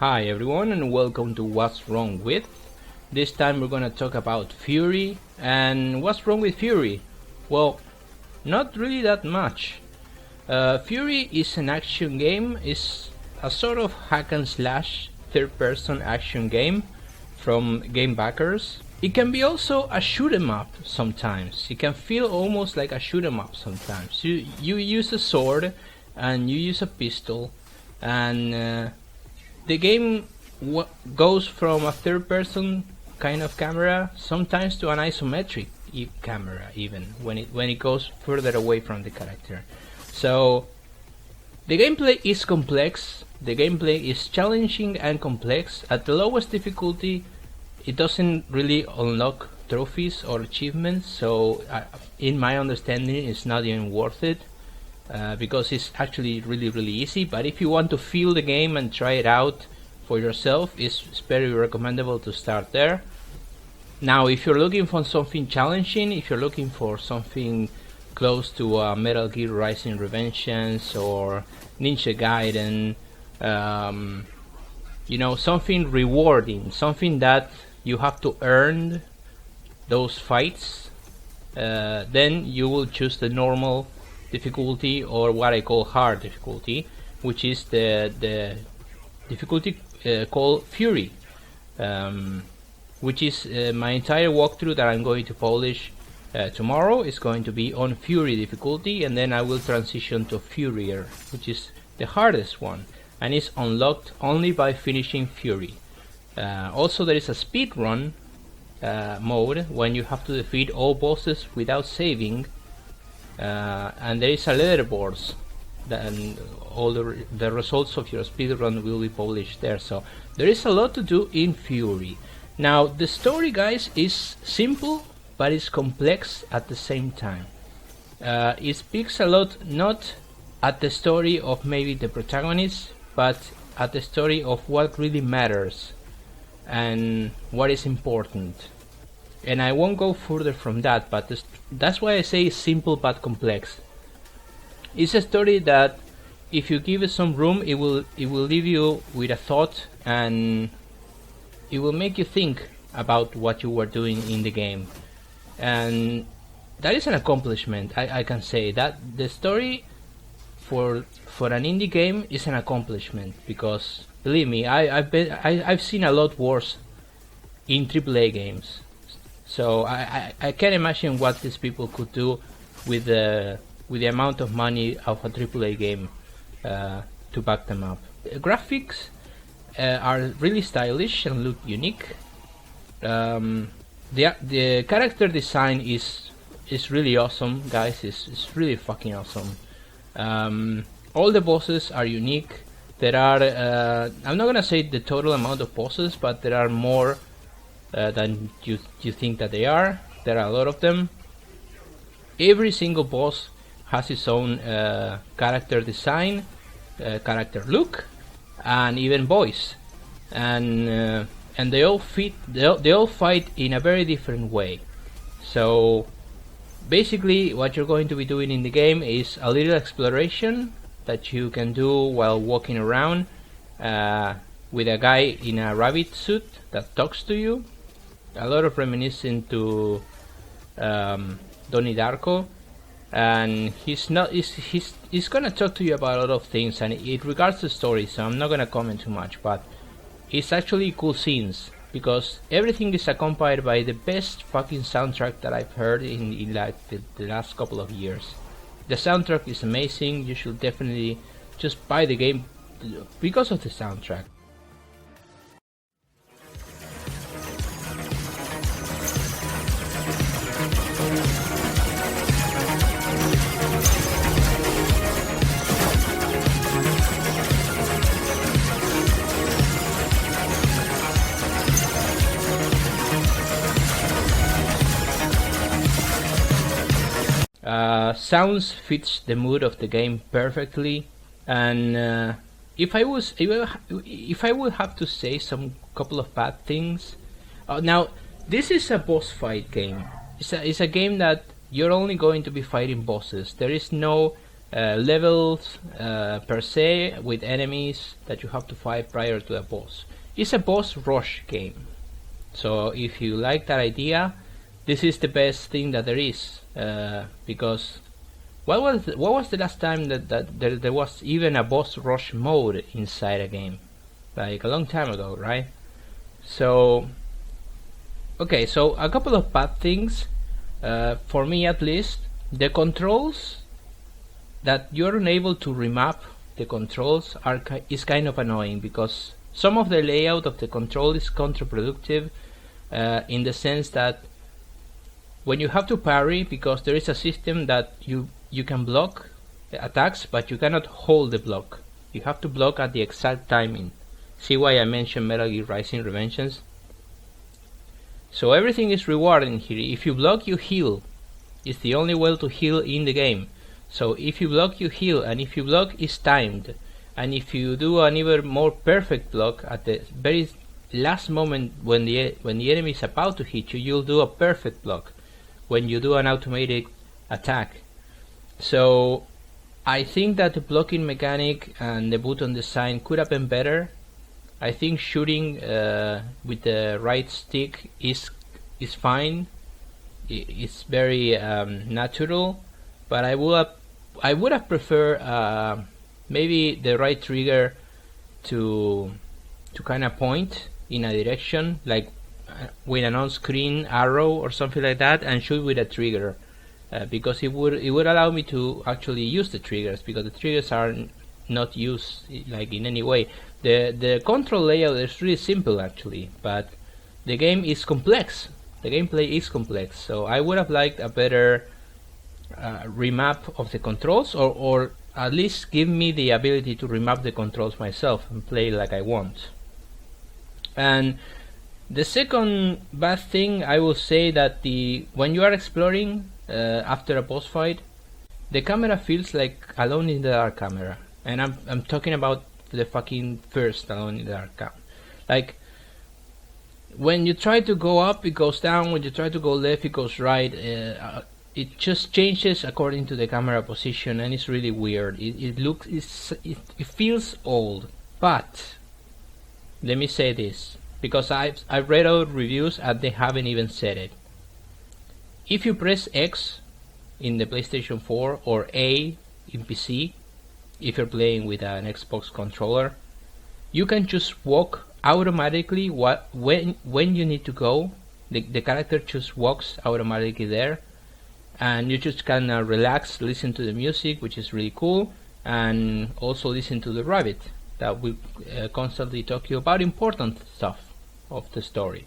Hi everyone and welcome to What's Wrong With. This time we're gonna talk about Furi. And what's wrong with Furi? Well, not really that much. Furi is an action game, is a sort of hack and slash third-person action game from game backers. It can be also a shoot 'em up sometimes. It can feel almost like a shoot 'em up sometimes. You use a sword and you use a pistol, and the game goes from a third-person kind of camera sometimes to an isometric camera, even when it goes further away from the character. So the gameplay is complex. The gameplay is challenging and complex. At the lowest difficulty, it doesn't really unlock trophies or achievements. So in my understanding, it's not even worth it. Because it's actually really easy. But if you want to feel the game and try it out for yourself, it's very recommendable to start there. Now if you're looking for something challenging, if you're looking for something close to Metal Gear Rising: Revengeance or Ninja Gaiden, you know, something rewarding, something that you have to earn those fights, then you will choose the normal difficulty, or what I call hard difficulty, which is the difficulty called Furi, which is my entire walkthrough that I'm going to publish tomorrow is going to be on Furi difficulty, and then I will transition to Furier, which is the hardest one, and it's unlocked only by finishing Furi. Also there is a speedrun mode when you have to defeat all bosses without saving. And there is a leaderboard, and all the results of your speedrun will be published there. So there is a lot to do in Furi. Now the story, guys, is simple but it's complex at the same time. It speaks a lot not at the story of maybe the protagonist, but at the story of what really matters and what is important. And I won't go further from that, but that's why I say it's simple but complex. It's a story that if you give it some room, it will leave you with a thought, and it will make you think about what you were doing in the game. And that is an accomplishment. I can say that the story for an indie game is an accomplishment, because believe me, I've seen a lot worse in AAA games. So I can't imagine what these people could do with the amount of money of a AAA game to back them up. The graphics are really stylish and look unique. The character design is really awesome, guys. It's really fucking awesome. All the bosses are unique. There are I'm not gonna say the total amount of bosses, but there are more than you think that they are. There are a lot of them. Every single boss has its own character design, character look, and even voice, and they all fit. They all fight in a very different way. So basically, what you're going to be doing in the game is a little exploration that you can do while walking around with a guy in a rabbit suit that talks to you. A lot of reminiscent to Donnie Darko, and he's gonna talk to you about a lot of things, and it regards the story, so I'm not gonna comment too much, but it's actually cool scenes because everything is accompanied by the best fucking soundtrack that I've heard in like the last couple of years. The soundtrack is amazing. You should definitely just buy the game because of the soundtrack. Sounds fits the mood of the game perfectly, and if I would have to say some couple of bad things, now this is a boss fight game. It's a game that you're only going to be fighting bosses. There is no levels per se with enemies that you have to fight prior to a boss. It's a boss rush game, so if you like that idea, this is the best thing that there is, because what was the last time that there was even a boss rush mode inside a game? Like a long time ago, right? So okay, so a couple of bad things, for me at least. The controls, that you're unable to remap the controls is kind of annoying, because some of the layout of the control is counterproductive, in the sense that when you have to parry, because there is a system that you can block attacks, but you cannot hold the block. You have to block at the exact timing. See why I mentioned Metal Gear Rising: Revengeance? So everything is rewarding here. If you block, you heal. It's the only way to heal in the game. So if you block, you heal, and if you block, it's timed. And if you do an even more perfect block at the very last moment when the enemy is about to hit you, you'll do a perfect block when you do an automated attack. So I think that the blocking mechanic and the button design could have been better. I think shooting with the right stick is fine. It's very natural, but I would have preferred maybe the right trigger to kind of point in a direction, like with an on-screen arrow or something like that, and shoot with a trigger, because it would allow me to actually use the triggers, because the triggers are not used like in any way. The control layout is really simple actually, but the game is complex. The gameplay is complex, so I would have liked a better remap of the controls, or at least give me the ability to remap the controls myself and play like I want. And the second bad thing, I will say that when you are exploring after a boss fight, the camera feels like Alone in the Dark camera, and I'm talking about the fucking first Alone in the Dark camera. Like, when you try to go up, it goes down. When you try to go left, it goes right. It just changes according to the camera position, and it's really weird. It feels old. But let me say this, because I've read out reviews and they haven't even said it. If you press X in the PlayStation 4 or A in PC, if you're playing with an Xbox controller, you can just walk automatically when you need to go. The character just walks automatically there, and you just can relax, listen to the music, which is really cool, and also listen to the rabbit that will constantly talk you about important stuff of the story.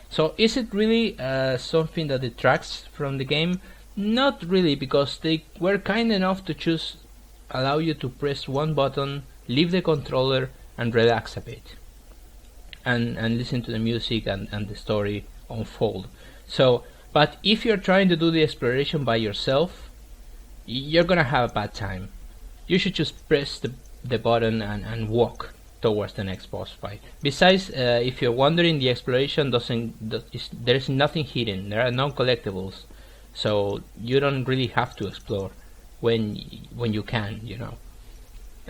So is it really something that detracts from the game? Not really, because they were kind enough to just allow you to press one button, leave the controller, and relax a bit, and listen to the music and the story unfold. So, but if you're trying to do the exploration by yourself, you're gonna have a bad time. You should just press the button and walk towards the next boss fight. Besides, if you're wondering, the exploration there's nothing hidden. There are no collectibles, so you don't really have to explore when you can, you know.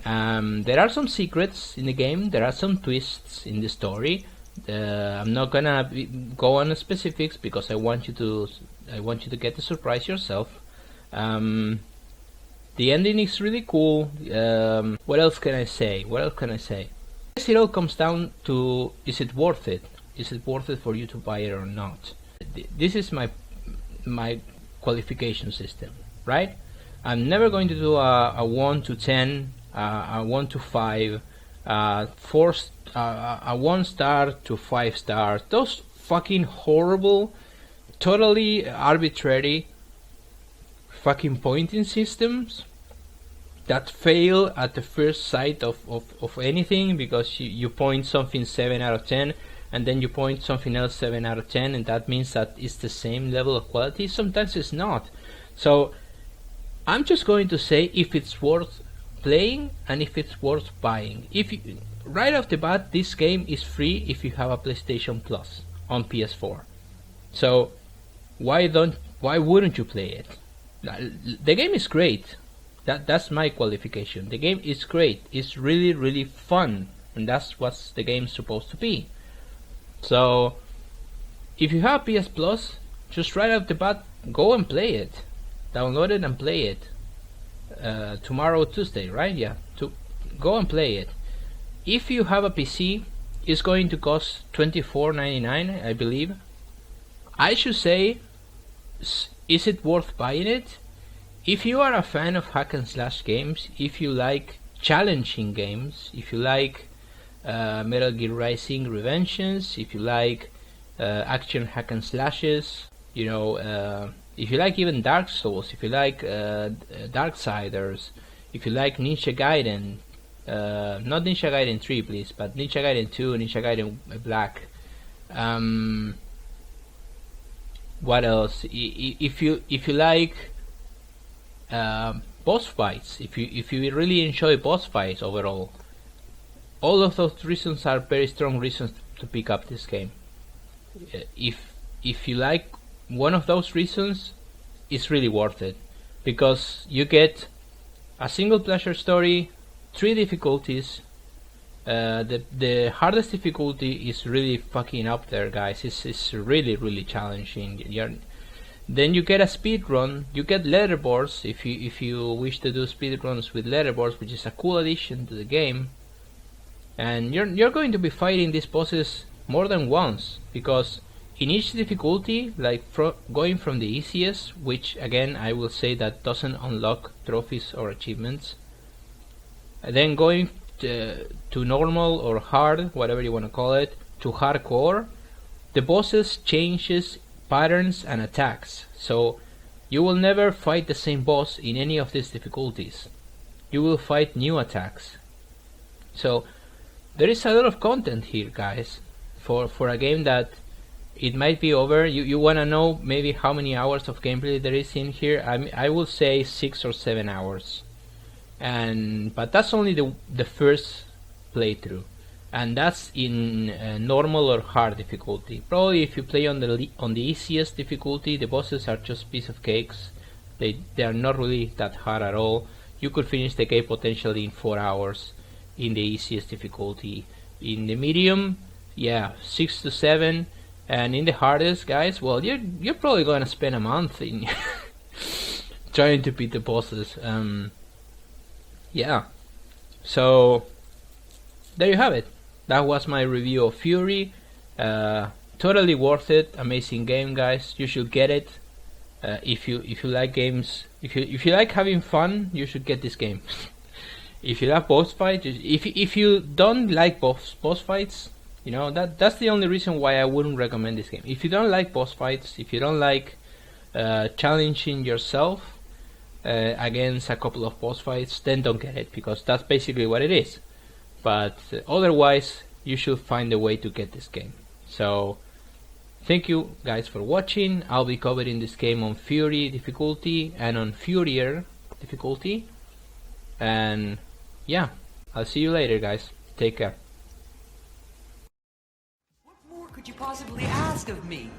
There are some secrets in the game. There are some twists in the story. I'm not gonna go on specifics because I want you to get the surprise yourself. The ending is really cool. What else can I say? I guess it all comes down to, is it worth it? Is it worth it for you to buy it or not? This is my qualification system, right? I'm never going to do a 1 to 10, a 1 to 5, a 1 star to 5 stars. Those fucking horrible, totally arbitrary fucking pointing systems that fail at the first sight of anything, because you point something 7 out of 10 and then you point something else 7 out of 10, and that means that it's the same level of quality. Sometimes it's not. So I'm just going to say if it's worth playing and if it's worth buying. Right off the bat, this game is free if you have a PlayStation Plus on PS4. So why wouldn't you play it? The game is great. That's my qualification. The game is great. It's really fun, and that's what the game's supposed to be. So if you have PS Plus, just right off the bat, go and play it. Download it and play it. Tomorrow, Tuesday, right? Yeah, to go and play it. If you have a PC, it's going to cost $24.99, I believe. I should say, is it worth buying it? If you are a fan of hack and slash games, if you like challenging games, if you like Metal Gear Rising Revengeance, if you like action hack and slashes, you know, if you like even Dark Souls, if you like Darksiders, if you like Ninja Gaiden, not Ninja Gaiden 3 please, but Ninja Gaiden 2, Ninja Gaiden Black, what else? If you like boss fights, if you really enjoy boss fights overall, all of those reasons are very strong reasons to pick up this game. If you like one of those reasons, it's really worth it, because you get a single player story, 3 difficulties. The hardest difficulty is really fucking up there, guys. It's really challenging. Then you get a speed run. You get leaderboards if you wish to do speed runs with leaderboards, which is a cool addition to the game. And you're going to be fighting these bosses more than once, because in each difficulty, like going from the easiest, which again I will say that doesn't unlock trophies or achievements, and then going to normal or hard, whatever you want to call it, to hardcore, the bosses changes patterns and attacks. So you will never fight the same boss in any of these difficulties. You will fight new attacks. So there is a lot of content here, guys, for a game that it might be over. You want to know maybe how many hours of gameplay there is in here. I will say 6 or 7 hours, but that's only the first playthrough, and that's in normal or hard difficulty. Probably if you play on the easiest difficulty, the bosses are just piece of cakes. They are not really that hard at all. You could finish the game potentially in 4 hours in the easiest difficulty. In the medium, yeah, 6 to 7, and in the hardest, guys, well, you're probably gonna spend a month in trying to beat the bosses. Yeah, so there you have it. That was my review of Furi. Totally worth it. Amazing game, guys. You should get it. If you like games, if you like having fun, you should get this game. If you love boss fights, if you don't like boss fights, you know, that's the only reason why I wouldn't recommend this game. If you don't like boss fights, if you don't like challenging yourself against a couple of boss fights, then don't get it, because that's basically what it is. But otherwise, you should find a way to get this game. So thank you guys for watching. I'll be covering this game on Furi difficulty and on Furier difficulty, and yeah, I'll see you later, guys. Take care. What more could you possibly ask of me?